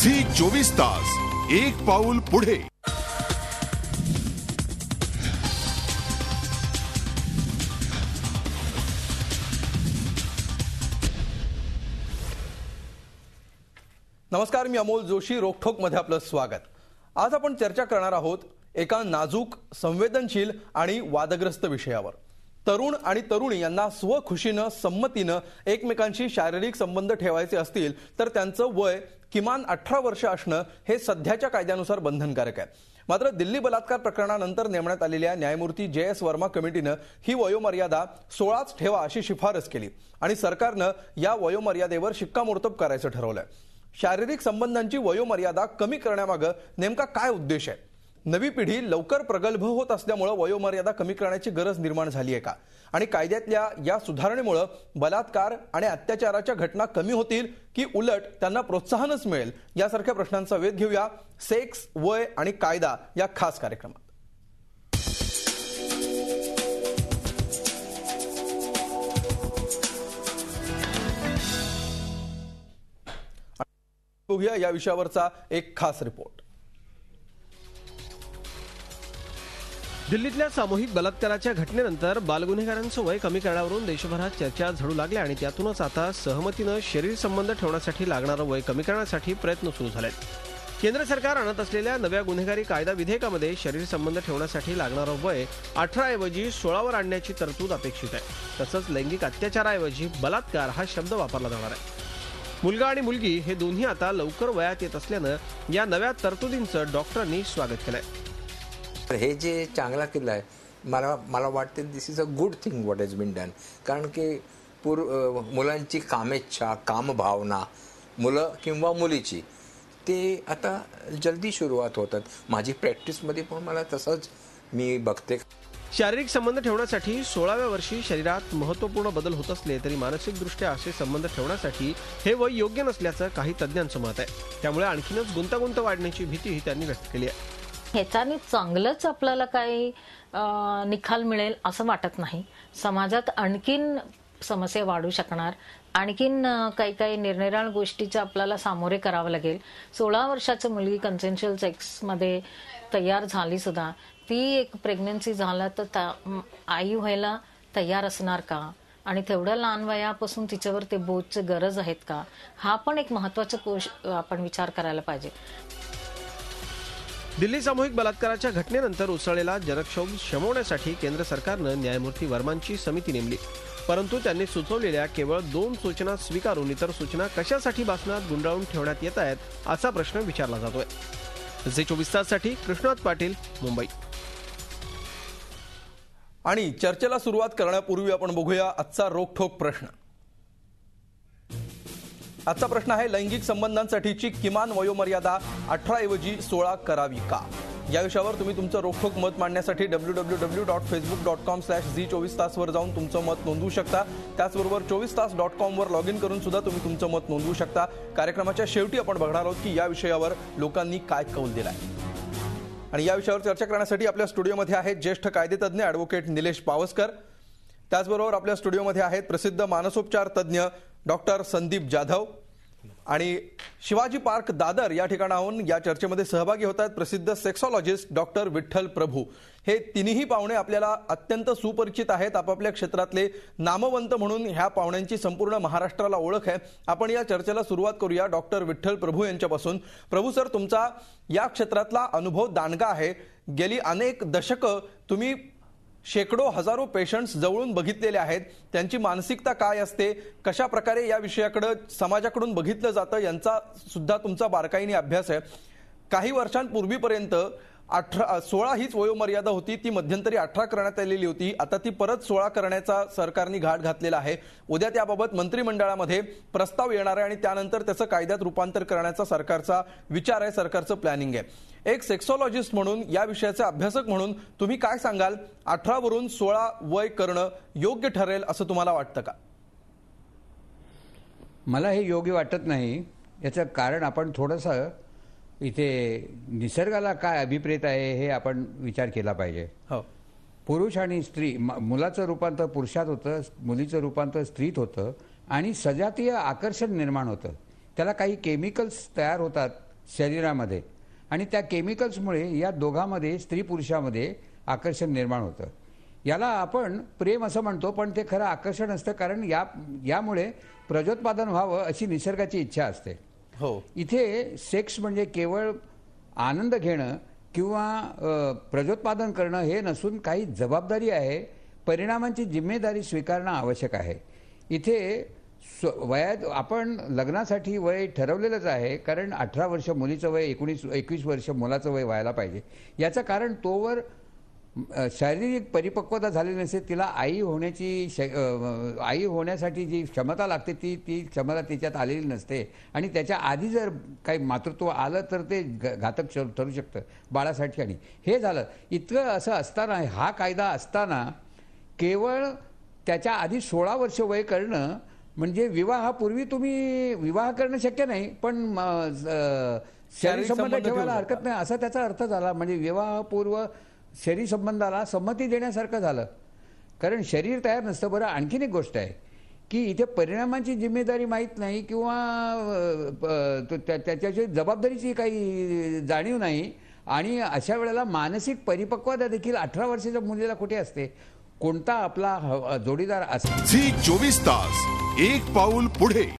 Zee 24 तास, एक पाऊल पुढे. नमस्कार, मी अमोल जोशी. रोखोक मध्ये आपलं स्वागत. आज आपण चर्चा करणार आहोत एका नाजूक, संवेदनशील आणि वादग्रस्त विषयावर. तरुण आणि तरुणी यांना स्वखुशीनं, संमतीनं एकमेकांशी शारीरिक संबंध ठेवायचे असतील तर त्यांचं वय किमान 18 वर्ष असणं हे सध्याच्या कायद्यानुसार बंधनकारक आहे. मात्र दिल्ली बलात्कार प्रकरणानंतर नेमण्यात आलेल्या न्यायमूर्ती JS वर्मा कमिटीनं ही वयोमर्यादा 16च ठेवा अशी शिफारस केली आणि सरकारनं या वयोमर्यादेवर शिक्कामोर्तब करायचं ठरवलंय. शारीरिक संबंधांची वयोमर्यादा कमी करण्यामागे नेमका काय उद्देश आहे? नवी पिढी लवकर प्रगल्भ होत असल्यामुळे वयोमर्यादा कमी करण्याची गरज निर्माण झाली आहे का? आणि कायद्यातल्या या सुधारणेमुळे बलात्कार आणि अत्याचाराच्या घटना कमी होतील की उलट त्यांना प्रोत्साहनच मिळेल? यासारख्या प्रश्नांचा वेध घेऊया सेक्स, वय आणि कायदा या खास कार्यक्रमात. बघूया या विषयावरचा एक खास रिपोर्ट. दिल्लीतल्या सामूहिक बलात्काराच्या घटनेनंतर बालगुन्हेगारांचं वय कमी करण्यावरून देशभरात चर्चा झडू लागल्या आणि त्यातूनच आता सहमतीनं शरीर संबंध ठेवण्यासाठी लागणारं वय कमी करण्यासाठी प्रयत्न सुरू झालेत. केंद्र सरकार आणत असलेल्या नव्या गुन्हेगारी कायदा विधेयकामध्ये शरीर संबंध ठेवण्यासाठी लागणारं वय 18 ऐवजी 16 वर आणण्याची तरतूद अपेक्षित आहे. तसंच लैंगिक अत्याचाराऐवजी बलात्कार हा शब्द वापरला जाणार आहे. मुलगा आणि मुलगी हे दोन्ही आता लवकर वयात येत असल्यानं या नव्या तरतुदींचं डॉक्टरांनी स्वागत केलंय. हे जे चांगला केलं आहे, मला वाटते this is a good thing what has been done. कारण की मुलांची कामेच्छा, कामभावना, मुलं किंवा मुलीची ते आता जल्दी सुरुवात होतात. माझी प्रॅक्टिसमध्ये पण मला तसंच मी बघते. शारीरिक संबंध ठेवण्यासाठी 16व्या वर्षी शरीरात महत्त्वपूर्ण बदल होत असले तरी मानसिकदृष्ट्या असे संबंध ठेवण्यासाठी हे वय योग्य नसल्याचं काही तज्ज्ञांचं मत आहे. त्यामुळे आणखीनच गुंतागुंत वाढण्याची भीतीही त्यांनी व्यक्त केली आहे. ह्याच्याने चांगलंच आपल्याला काही निकाल मिळेल असं वाटत नाही. समाजात आणखीन समस्या वाढू शकणार, आणखीन काही काही निरनिराळ गोष्टीचं आपल्याला सामोरे करावं लागेल. 16 वर्षाची मुलगी कन्सेन्शुअल सेक्समध्ये तयार झाली सुद्धा, ती एक प्रेग्नन्सी झाला तर आई व्हायला तयार असणार का? आणि तेवढ्या लहान वयापासून तिच्यावर ते बोजची गरज आहेत का? हा पण एक महत्त्वाचा आपण विचार करायला पाहिजे. दिल्ली सामूहिक बलात्काराच्या घटनेनंतर उसळलेला जनक्षोभ शमवण्यासाठी केंद्र सरकारनं न्यायमूर्ती वर्मांची समिती नेमली. परंतु त्यांनी सुचवलेल्या केवळ 2 सूचना स्वीकारून इतर सूचना कशासाठी भाषणात गुंडाळून ठेवण्यात येत आहेत असा प्रश्न विचारला जातोय. झी 24 ताससाठी कृष्णात पाटील, मुंबई. आणि चर्चेला सुरुवात करण्यापूर्वी आपण बघूया आजचा रोखठोक प्रश्न. आजचा प्रश्न आहे, लैंगिक संबंधांसाठीची किमान वयोमर्यादा 18 ऐवजी 16 करावी का? या विषयावर तुम्ही तुमचं रोखठोक मत मांडण्यासाठी www.facebook.com/झी24तास वर जाऊन तुमचं मत नोंदवू शकता. त्याचबरोबर 24तास.com वर लॉग इन करून सुद्धा तुम्ही तुमचं मत नोंदवू शकता. कार्यक्रमाच्या शेवटी आपण बघणार आहोत की या विषयावर लोकांनी काय कौल दिलाय. आणि या विषयावर चर्चा करण्यासाठी आपल्या स्टुडिओमध्ये आहेत ज्येष्ठ कायदेतज्ञ ॲडव्होकेट निलेश पावसकर. त्याचबरोबर आपल्या स्टुडिओमध्ये आहेत प्रसिद्ध मानसोपचार तज्ज्ञ डॉक्टर संदीप जाधव. आणि शिवाजी पार्क दादर या ठिकाणाहून या चर्चेमध्ये सहभागी होत आहेत प्रसिद्ध सेक्सॉलॉजिस्ट डॉक्टर विठ्ठल प्रभू. हे तिन्ही पाहुणे आपल्याला अत्यंत सुपरिचित आहेत. आपापल्या क्षेत्रातले नामवंत म्हणून ह्या पाहुण्यांची संपूर्ण महाराष्ट्राला ओळख आहे. आपण या चर्चेला सुरुवात करूया डॉक्टर विठ्ठल प्रभू यांच्यापासून. प्रभू सर, तुमचा या क्षेत्रातला अनुभव दांडगा आहे. गेली अनेक दशकं तुम्ही शेकडो हजारो पेशंट्स जवळून बघितलेले आहेत. त्यांची मानसिकता काय असते, कशा प्रकारे या विषयाकडे समाजाकडून बघितलं जातं, यांचा सुद्धा तुमचा बारकाईने अभ्यास आहे. काही वर्षांपूर्वीपर्यंत 16 हीच वयोमर्यादा होती. ती मध्यंतरी 18 करण्यात आलेली होती. आता ती परत 16 करण्याचा सरकारने घाट घातलेला आहे. उद्या त्याबाबत मंत्रिमंडळामध्ये प्रस्ताव येणार आहे आणि त्यानंतर त्याचं कायद्यात रूपांतर करण्याचा सरकारचा विचार आहे, सरकारचं प्लॅनिंग आहे. एक सेक्सॉलॉजिस्ट म्हणून, या विषयाचे अभ्यासक म्हणून तुम्ही काय सांगाल? 18 वरून 16 वय करणं योग्य ठरेल असं तुम्हाला वाटतं का? मला हे योग्य वाटत नाही. याचं कारण आपण थोडंसं इथे निसर्गाला काय अभिप्रेत आहे हे आपण विचार केला पाहिजे. हो, पुरुष आणि स्त्री, मुलाचं रूपांतर पुरुषात होतं, मुलीचं रूपांतर स्त्रीत होतं आणि सजातीय आकर्षण निर्माण होतं. त्याला काही केमिकल्स तयार होतात शरीरामध्ये आणि त्या केमिकल्समुळे या दोघांमध्ये स्त्री पुरुषामध्ये आकर्षण निर्माण होतं. याला आपण प्रेम असं म्हणतो, पण ते खरं आकर्षण असतं, कारण यामुळे प्रजोत्पादन व्हावं अशी निसर्गाची इच्छा असते. हो. इथे सेक्स म्हणजे केवळ आनंद घेणं किंवा प्रजोत्पादन करणं हे नसून काही जबाबदारी आहे, परिणामांची जिम्मेदारी स्वीकारणं आवश्यक आहे. इथे वयात आपण लग्नासाठी वय ठरवलेलंच आहे, कारण 18 वर्ष मुलीचं वय, 21 वर्ष मुलाचं वय व्हायला पाहिजे. याचं कारण तोवर शारीरिक परिपक्वता झाली नसते, तिला आई होण्यासाठी जी क्षमता लागते ती क्षमता तिच्यात आलेली नसते आणि त्याच्या आधी जर काही मातृत्व आलं तर ते घातक ठरू शकतं बाळासाठी. आणि हे झालं इतकं असं असताना, हा कायदा असताना केवळ त्याच्या आधी 16 वर्ष वय करणं म्हणजे विवाहापूर्वी तुम्ही विवाह करणं शक्य नाही, पण शरीर संबंध ठेवायला हरकत नाही असा त्याचा अर्थ झाला. म्हणजे विवाहपूर्व शरीर संबंधाला संमती देण्यासारखं झालं, कारण शरीर तयार नसतं. बरं, आणखीन एक गोष्ट आहे की इथे परिणामांची जिम्मेदारी माहीत नाही किंवा त्याच्याची जबाबदारीची काही जाणीव नाही आणि अशा वेळेला मानसिक परिपक्वता देखील 18 वर्षाच्या मुलीला कुठे असते. कोणता आपला जोडीदार असतो. झी 24 तास एक पाऊल पुढे.